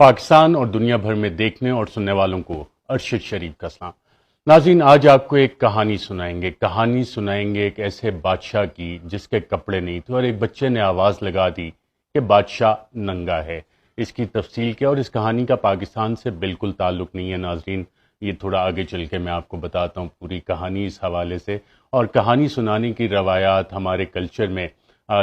پاکستان اور دنیا بھر میں دیکھنے اور سننے والوں کو ارشد شریف کا سلام۔ ناظرین، آج آپ کو ایک کہانی سنائیں گے ایک ایسے بادشاہ کی جس کے کپڑے نہیں تھے اور ایک بچے نے آواز لگا دی کہ بادشاہ ننگا ہے۔ اس کی تفصیل کیا اور اس کہانی کا پاکستان سے بالکل تعلق نہیں ہے ناظرین، یہ تھوڑا آگے چل کے میں آپ کو بتاتا ہوں پوری کہانی اس حوالے سے۔ اور کہانی سنانے کی روایات ہمارے کلچر میں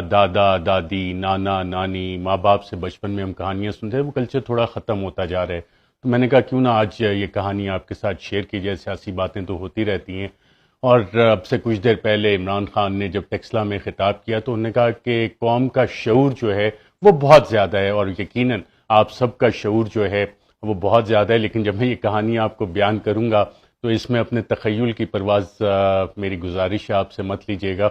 دادا دادی نانا نانی ماں باپ سے بچپن میں ہم کہانیاں سنتے ہیں، وہ کلچر تھوڑا ختم ہوتا جا رہا ہے، تو میں نے کہا کیوں نہ آج یہ کہانی آپ کے ساتھ شیئر کی جائے۔ سیاسی باتیں تو ہوتی رہتی ہیں، اور اب سے کچھ دیر پہلے عمران خان نے جب ٹیکسلا میں خطاب کیا تو انہوں نے کہا کہ قوم کا شعور جو ہے وہ بہت زیادہ ہے، اور یقیناً آپ سب کا شعور جو ہے وہ بہت زیادہ ہے، لیکن جب میں یہ کہانی آپ کو بیان کروں گا تو اس میں اپنے تخیل کی پرواز میری گزارش ہے آپ سے مت لیجیے گا،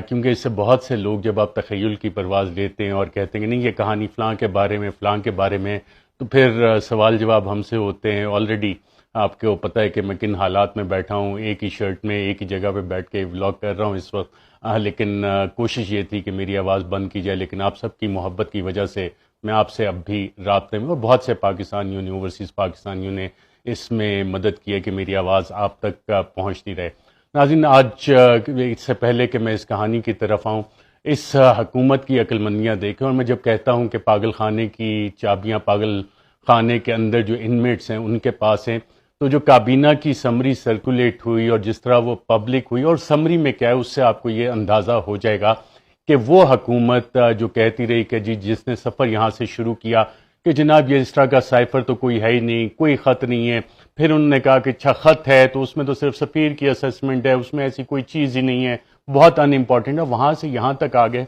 کیونکہ اس سے بہت سے لوگ جب آپ تخیل کی پرواز لیتے ہیں اور کہتے ہیں کہ نہیں یہ کہانی فلاں کے بارے میں فلاں کے بارے میں، تو پھر سوال جواب ہم سے ہوتے ہیں۔ آلریڈی آپ کو پتہ ہے کہ میں کن حالات میں بیٹھا ہوں، ایک ہی شرٹ میں ایک ہی جگہ پہ بیٹھ کے ولاگ کر رہا ہوں اس وقت، لیکن کوشش یہ تھی کہ میری آواز بند کی جائے، لیکن آپ سب کی محبت کی وجہ سے میں آپ سے اب بھی رابطے میں، اور بہت سے پاکستانیوں نے، اوورسیز پاکستانیوں نے اس میں مدد کی ہے کہ میری آواز آپ تک پہنچتی رہے۔ ناظرین، آج اس سے پہلے کہ میں اس کہانی کی طرف آؤں، اس حکومت کی عقل مندیاں دیکھیں، اور میں جب کہتا ہوں کہ پاگل خانے کی چابیاں پاگل خانے کے اندر جو انمیٹس ہیں ان کے پاس ہیں، تو جو کابینہ کی سمری سرکولیٹ ہوئی اور جس طرح وہ پبلک ہوئی، اور سمری میں کیا ہے اس سے آپ کو یہ اندازہ ہو جائے گا کہ وہ حکومت جو کہتی رہی کہ جی جس نے سفر یہاں سے شروع کیا کہ جناب یہ اس طرح کا سائفر تو کوئی ہے ہی نہیں، کوئی خط نہیں ہے، پھر انہوں نے کہا کہ اچھا خط ہے تو اس میں تو صرف سفیر کی اسسمنٹ ہے، اس میں ایسی کوئی چیز ہی نہیں ہے، بہت ان امپورٹنٹ ہے، وہاں سے یہاں تک آ گئے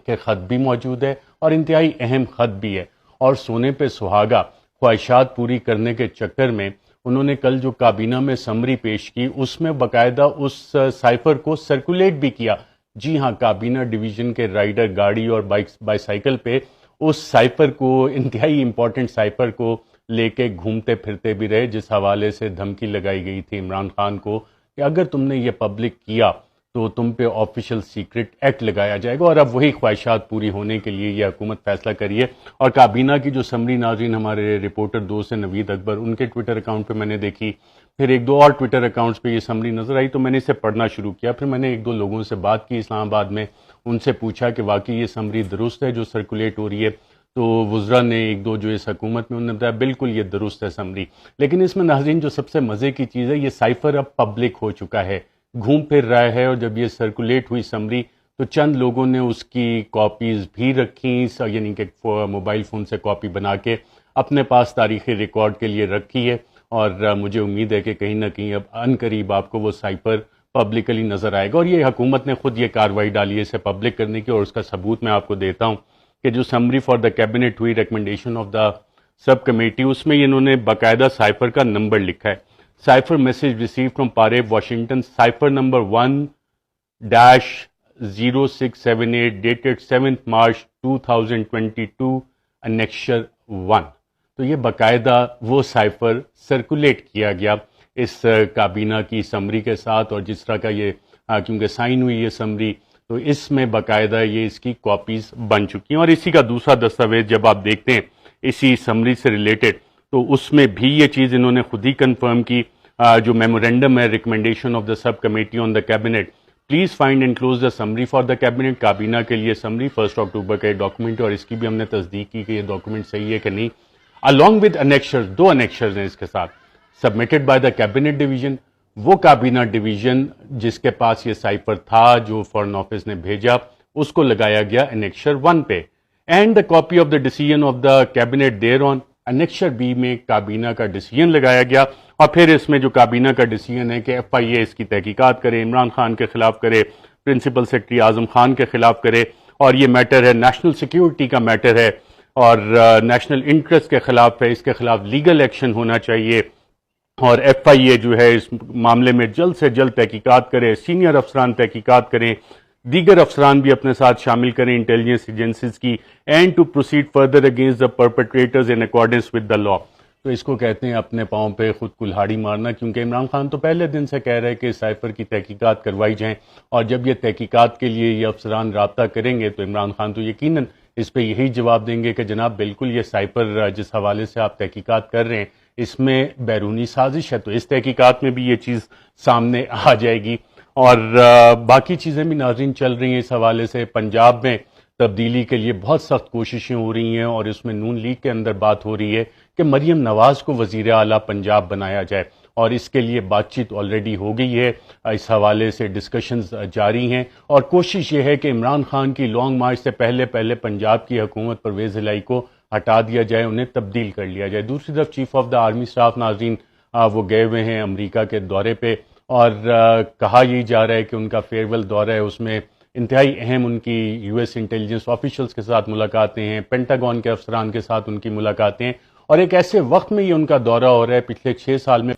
کہ خط بھی موجود ہے اور انتہائی اہم خط بھی ہے، اور سونے پہ سہاگا خواہشات پوری کرنے کے چکر میں انہوں نے کل جو کابینہ میں سمری پیش کی اس میں باقاعدہ اس سائفر کو سرکولیٹ بھی کیا۔ جی ہاں، کابینہ ڈویژن کے رائڈر گاڑی اور بائی سائیکل پہ اس سائفر کو، انتہائی امپورٹنٹ سائفر کو لے کے گھومتے پھرتے بھی رہے، جس حوالے سے دھمکی لگائی گئی تھی عمران خان کو کہ اگر تم نے یہ پبلک کیا تو تم پہ آفیشل سیکرٹ ایکٹ لگایا جائے گا، اور اب وہی خواہشات پوری ہونے کے لیے یہ حکومت فیصلہ کری ہے۔ اور کابینہ کی جو سمری ناظرین ہمارے رپورٹر دوست ہیں نوید اکبر، ان کے ٹویٹر اکاؤنٹ پہ میں نے دیکھی، پھر ایک دو اور ٹویٹر اکاؤنٹس پہ یہ سمری نظر آئی تو میں نے اسے پڑھنا شروع کیا، پھر میں نے ایک دو لوگوں سے بات کی اسلام آباد میں، ان سے پوچھا کہ واقعی یہ سمری درست ہے جو سرکولیٹ ہو رہی ہے، تو وزراء نے ایک دو جو اس حکومت میں انہوں نے بتایا بالکل یہ درست ہے سمری، لیکن اس میں ناظرین جو سب سے مزے کی چیز ہے یہ سائفر اب پبلک ہو چکا ہے، گھوم پھر رہا ہے، اور جب یہ سرکولیٹ ہوئی سمری تو چند لوگوں نے اس کی کاپیز بھی رکھیں، یعنی کہ موبائل فون سے کاپی بنا کے اپنے پاس تاریخی ریکارڈ کے لیے رکھی ہے، اور مجھے امید ہے کہ کہیں نہ کہیں اب ان قریب آپ کو وہ سائفر پبلکلی نظر آئے گا، اور یہ حکومت نے خود یہ کارروائی ڈالی ہے اسے پبلک کرنے کی، اور اس کا ثبوت میں آپ کو دیتا ہوں کہ جو سمری فار دا کیبنٹ ہوئی recommendation of the sub committee, اس میں انہوں نے باقاعدہ سائفر کا نمبر لکھا ہے، سائفر میسج ریسیو فرام پاریب Washington, cipher number 1-0678 dated 7 March 2022 annexure 1۔ تو یہ باقاعدہ وہ سائفر سرکولیٹ کیا گیا اس کابینہ کی سمری کے ساتھ، اور جس طرح کا یہ کیونکہ سائن ہوئی یہ سمری تو اس میں باقاعدہ یہ اس کی کاپیز بن چکی ہیں، اور اسی کا دوسرا دستاویز جب آپ دیکھتے ہیں اسی سمری سے ریلیٹڈ تو اس میں بھی یہ چیز انہوں نے خود ہی کنفرم کی، جو میمورینڈم ہے recommendation of the sub committee on the cabinet, please find and close the summary for the cabinet, کابینہ کے لیے سمری 1 اکتوبر کا یہ ڈاکومنٹ ہے، اور اس کی بھی ہم نے تصدیق کی کہ یہ ڈاکومنٹ صحیح ہے کہ نہیں، along with annexures، 2 annexures ہیں اس کے ساتھ، submitted by the cabinet division، وہ کابینہ ڈویژن جس کے پاس یہ سائفر تھا جو فورن آفس نے بھیجا اس کو لگایا گیا انیکشر 1 پہ، and the copy of the decision of the cabinet thereon, annexure B میں کابینہ کا ڈیسیژن لگایا گیا، اور پھر اس میں جو کابینہ کا ڈیسیژن ہے کہ ایف آئی اے اس کی تحقیقات کرے، عمران خان کے خلاف کرے، پرنسپل سیکرٹری اعظم خان کے خلاف کرے، اور یہ میٹر ہے نیشنل سیکیورٹی کا میٹر ہے اور نیشنل انٹرسٹ کے خلاف ہے، اس کے خلاف لیگل ایکشن ہونا چاہیے، اور ایف آئی اے جو ہے اس معاملے میں جلد سے جلد تحقیقات کرے، سینئر افسران تحقیقات کریں، دیگر افسران بھی اپنے ساتھ شامل کریں انٹیلیجنس ایجنسیز کی، and to proceed further against the perpetrators in accordance with the law. تو اس کو کہتے ہیں اپنے پاؤں پہ خود کلہاڑی مارنا، کیونکہ عمران خان تو پہلے دن سے کہہ رہے کہ سائفر کی تحقیقات کروائی جائیں، اور جب یہ تحقیقات کے لیے یہ افسران رابطہ کریں گے تو عمران خان تو یقیناً اس پہ یہی جواب دیں گے کہ جناب بالکل یہ سائپر جس حوالے سے آپ تحقیقات کر رہے ہیں اس میں بیرونی سازش ہے، تو اس تحقیقات میں بھی یہ چیز سامنے آ جائے گی۔ اور باقی چیزیں بھی ناظرین چل رہی ہیں اس حوالے سے۔ پنجاب میں تبدیلی کے لیے بہت سخت کوششیں ہو رہی ہیں اور اس میں نون لیگ کے اندر بات ہو رہی ہے کہ مریم نواز کو وزیر اعلیٰ پنجاب بنایا جائے، اور اس کے لیے بات چیت آلریڈی ہو گئی ہے، اس حوالے سے ڈسکشنز جاری ہیں، اور کوشش یہ ہے کہ عمران خان کی لانگ مارچ سے پہلے پنجاب کی حکومت پرویز الہی کو ہٹا دیا جائے، انہیں تبدیل کر لیا جائے۔ دوسری طرف chief of the army staff ناظرین وہ گئے ہوئے ہیں امریکہ کے دورے پہ، اور کہا یہی جا رہا ہے کہ ان کا فیئرویل دورہ ہے، اس میں انتہائی اہم ان کی یو ایس انٹیلیجنس آفیشلز کے ساتھ ملاقاتیں ہیں، پینٹاگون کے افسران کے ساتھ ان کی ملاقاتیں ہیں، اور ایک ایسے وقت میں یہ ان کا دورہ ہو رہا ہے پچھلے 6 سال میں